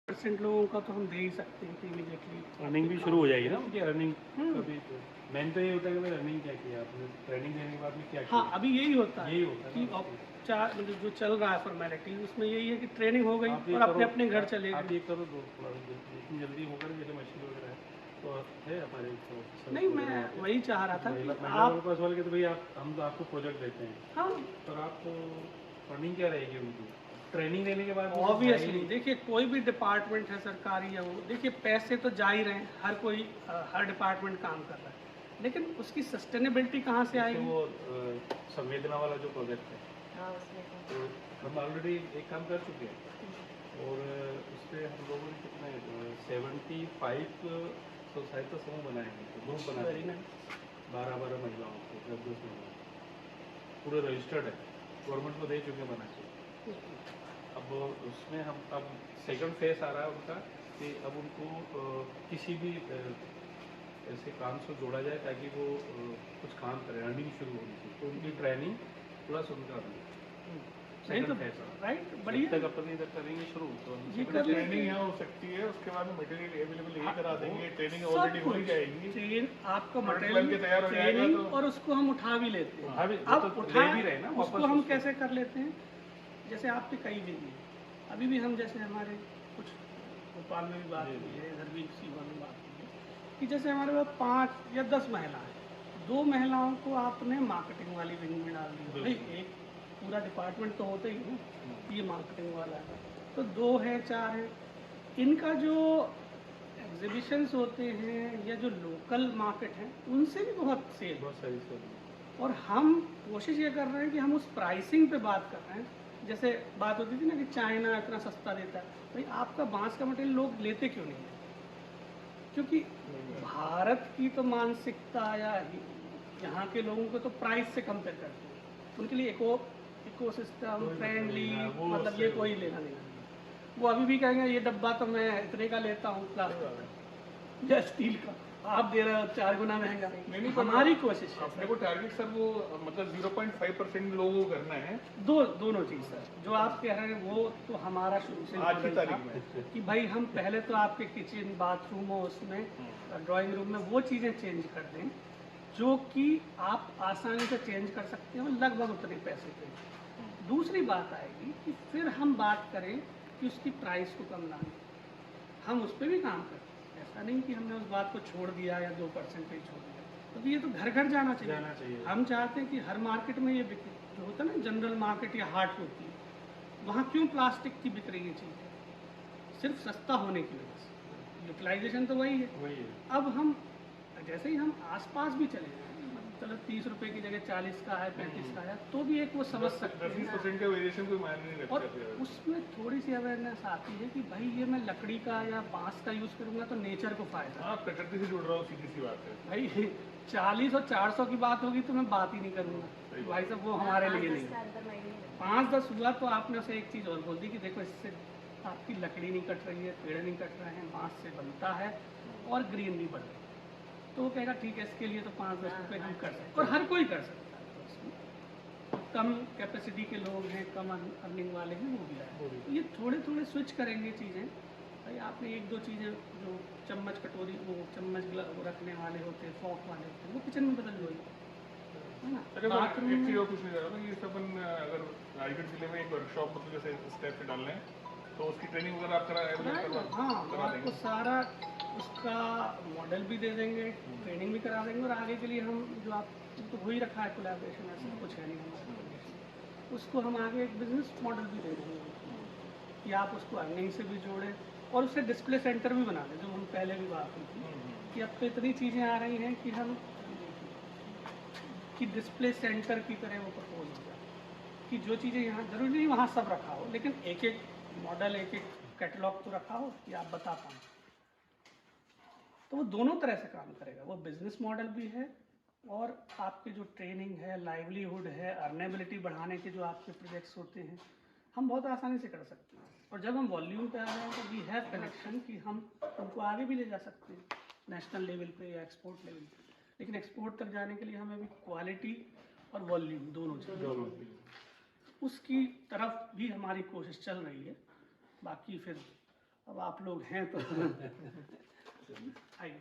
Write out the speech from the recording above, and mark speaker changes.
Speaker 1: % लोगों का तो हम दे ही सकते हैं कि इमीडिएटली
Speaker 2: अर्निंग भी शुरू हो जाएगी ना उनकी अर्निंग। कभी मेन तो ये होता है कि भाई अर्निंग क्या किया आपने, ट्रेनिंग देने के बाद में क्या किया।
Speaker 1: हाँ, अभी यही होता है
Speaker 2: यही होता है
Speaker 1: कि
Speaker 2: ना।
Speaker 1: मतलब जो चल रहा है फॉर्मेलिटी, उसमें यही है कि ट्रेनिंग हो गई
Speaker 2: आप ये
Speaker 1: और अपने
Speaker 2: करो,
Speaker 1: अपने घर चले
Speaker 2: आप
Speaker 1: गए।
Speaker 2: ये करो दो थोड़ा जितनी जल्दी होकर जैसे मशीन वगैरह है तो है हमारे ऑफिसर
Speaker 1: नहीं,
Speaker 2: वगैरह वहाँ
Speaker 1: मैं
Speaker 2: पे।
Speaker 1: वही चाह रहा था कि
Speaker 2: महिला
Speaker 1: आप
Speaker 2: वर्ग पास वाले के तो भैया हम तो आपको प्रोजेक्ट देते हैं,
Speaker 1: हाँ
Speaker 2: और आप तो अर्निंग क्या रहेगी उनकी ट्रेनिंग देने के बाद।
Speaker 1: ऑब्वियसली देखिए, कोई भी डिपार्टमेंट है सरकारी या वो, देखिए पैसे तो जा ही रहे हैं, हर कोई हर डिपार्टमेंट काम कर रहा है, लेकिन उसकी सस्टेनेबिलिटी कहाँ से आएगी।
Speaker 2: वो संवेदना वाला जो प्रोजेक्ट है,
Speaker 3: हाँ उसमें
Speaker 2: तो हम ऑलरेडी एक काम कर चुके हैं, और उस पर हम लोगों ने कितने 75 सोसाइटी समूह बनाए हैं, तो ग्रुप बनाए
Speaker 1: वेरी
Speaker 2: हैं,
Speaker 1: नाइस।
Speaker 2: 12 महिलाओं को, 10 महिलाओं पूरे रजिस्टर्ड है, गवर्नमेंट को दे चुके हैं बना के। अब उसमें हम अब सेकंड फेज आ रहा है उनका, कि अब उनको किसी भी ऐसे काम से जोड़ा जाए ताकि वो कुछ काम करें, अर्निंग शुरू होनी चाहिए, तो उनकी ट्रेनिंग प्लस उनका अर्निंग
Speaker 1: नहीं तो
Speaker 2: सेकंड फेज
Speaker 1: राइट,
Speaker 2: जब
Speaker 1: बढ़िया
Speaker 2: तक अपन इधर करेंगे शुरू तो
Speaker 1: ये कर लेते
Speaker 4: ट्रेनिंग
Speaker 1: हैं।
Speaker 4: यहाँ हो सकती है, उसके बाद मटेरियल अवेलेबल यही करा देंगे, ट्रेनिंग
Speaker 1: सब
Speaker 4: ऑलरेडी हो ही
Speaker 1: कुछ
Speaker 4: जाएगी।
Speaker 1: ट्रेन आपका
Speaker 4: प्रोडक्ट बन के
Speaker 1: मटेरियल
Speaker 4: तैयार हो जाएगा
Speaker 1: ट्रेनिंग,
Speaker 4: तो
Speaker 1: और उसको हम उठा भी लेते हैं।
Speaker 2: हाँ भी, वो
Speaker 1: अब
Speaker 2: तो
Speaker 1: उठा
Speaker 2: ले भी रहे हैं ना
Speaker 1: उसको
Speaker 2: वापस
Speaker 1: हम
Speaker 2: उसको।
Speaker 1: कैसे कर लेते हैं, जैसे आपके कई भी हैं, अभी भी हम जैसे हमारे कुछ भोपाल में भी बात हुई है, इधर भी सीमा में बात हुई है कि जैसे हमारे पास 5 या 10 महिलाएं, 2 महिलाओं को आपने मार्केटिंग वाली विंग में डाल दिया, भाई एक पूरा डिपार्टमेंट तो होता ही है ना, ये मार्केटिंग वाला है, तो 2 है 4 है, इनका जो एग्जीबिशंस होते हैं या जो लोकल मार्केट है उनसे भी बहुत सेल।
Speaker 2: बहुत सारी सर।
Speaker 1: और हम कोशिश ये कर रहे हैं कि हम उस प्राइसिंग पे बात कर रहे हैं, जैसे बात होती थी ना कि चाइना इतना सस्ता देता है, भाई आपका बांस का मटेरियल लोग लेते क्यों नहीं है, क्योंकि भारत की तो मानसिकता या यहाँ के लोगों को तो प्राइस से कंपेयर करते हैं, उनके लिए इकोसिस्टम फ्रेंडली, मतलब ये कोई लेना नहीं। वो अभी भी कहेंगे ये डब्बा तो मैं इतने का लेता हूँ प्लास्टिक का या स्टील का, आप दे रहे हो 4 गुना महंगा।
Speaker 4: नहीं,
Speaker 1: हमारी कोशिश है
Speaker 4: अपने को टारगेट सर वो मतलब 0.5% लोगों को करना है।
Speaker 1: दोनों चीज़ सर, जो आप कह रहे हैं वो तो हमारा शुरू से
Speaker 4: आज की
Speaker 1: मॉडल
Speaker 4: तारीख
Speaker 1: था
Speaker 4: में
Speaker 1: कि भाई हम पहले तो आपके किचन बाथरूम हो उसमें ड्राइंग रूम में वो चीज़ें चेंज कर दें जो कि आप आसानी से चेंज कर सकते हो लगभग उतने पैसे पे। दूसरी बात आएगी कि फिर हम बात करें कि उसकी प्राइस को कम लाने, हम उस पर भी काम करते हैं, ऐसा नहीं कि हमने उस बात को छोड़ दिया या 2% पे ही छोड़ दिया, तो ये तो घर घर जाना चाहिए। हम चाहते हैं कि हर मार्केट में ये बिके, जो होता है ना जनरल मार्केट या हाट होती है, वहाँ क्यों प्लास्टिक की बिक रही है चीज़, सिर्फ सस्ता होने की वजह से, यूटिलाइजेशन तो वही है। अब हम जैसे ही हम आसपास भी चले जाएं, चलो 30 रुपए की जगह 40 का है, 35 का है, तो भी एक वो समझ सकते हैं
Speaker 4: 10% का वेरिएशन कोई मायने नहीं
Speaker 1: और
Speaker 4: रखता।
Speaker 1: उसमें थोड़ी सी अवेयरनेस आती है कि भाई ये मैं लकड़ी का या बांस का यूज़ करूँगा तो नेचर को फायदा।
Speaker 4: हाँ, प्रकृति से जुड़ रहा हूँ, सीधी सी बात है
Speaker 1: भाई 40 और 400 की बात होगी तो मैं बात ही नहीं करूँगा, भाई साहब वो हमारे लिए नहीं। 5-10 हुआ तो आपने उसे एक चीज़ और बोल दी कि देखो इससे आपकी लकड़ी नहीं कट रही है, पेड़ नहीं कट रहे हैं, बांस से बनता है और ग्रीन भी बढ़ रही है, तो वो कहेगा ठीक है इसके लिए तो 5-10 रुपये हम कर सकते हैं, और हर कोई कर सकता है। तो उसमें कम कैपेसिटी के लोग हैं, कम अर्निंग वाले हैं, वो भी आए, तो ये थोड़े थोड़े स्विच करेंगे चीज़ें। भाई आपने 1-2 चीज़ें जो चम्मच कटोरी वो चम्मच वो रखने वाले होते हैं, फॉक वाले होते हैं, वो किचन में बदल लो, है ना।
Speaker 4: अच्छा,
Speaker 1: बाथरूम
Speaker 4: एक चीज़
Speaker 1: में
Speaker 4: और पूछने जा रहा था कि इस अपन अगर रायगढ़ जिले में एक वर्कशॉप मतलब जैसे इस टाइप से डालना है तो उसकी ट्रेनिंग वगैरह आप
Speaker 1: हाँ,
Speaker 4: करवा
Speaker 1: आपको
Speaker 4: देंगे।
Speaker 1: सारा उसका मॉडल भी दे देंगे, ट्रेनिंग भी करा देंगे, और आगे के लिए हम जो आप तो हो ही रखा है कोलैबोरेशन, ऐसा कुछ है नहीं हमारा, उसको हम आगे एक बिजनेस मॉडल भी दे देंगे कि आप उसको अर्निंग से भी जोड़ें, और उससे डिस्प्ले सेंटर भी बना दें, जो हम पहले भी बात की थी कि अब तो इतनी चीज़ें आ रही हैं कि हम कि डिस्प्ले सेंटर की तरह वो प्रपोज हो जाए कि जो चीज़ें यहाँ जरूरी नहीं वहाँ सब रखा हो, लेकिन एक एक मॉडल एक एक कैटलॉग तो रखा हो कि आप बता पाएँ, तो वो दोनों तरह से काम करेगा, वो बिजनेस मॉडल भी है और आपकी जो ट्रेनिंग है, लाइवलीहुड है, अर्नेबिलिटी बढ़ाने के जो आपके प्रोजेक्ट्स होते हैं, हम बहुत आसानी से कर सकते हैं। और जब हम वॉल्यूम पे आ रहे हैं तो वी हैव कनेक्शन कि हम उनको आगे भी ले जा सकते हैं नेशनल लेवल पे या एक्सपोर्ट लेवल पे, लेकिन एक्सपोर्ट तक जाने के लिए हमें भी क्वालिटी और वॉल्यूम दोनों चाहिए, उसकी तरफ भी हमारी कोशिश चल रही है। बाकी फिर अब आप लोग हैं तो आइए।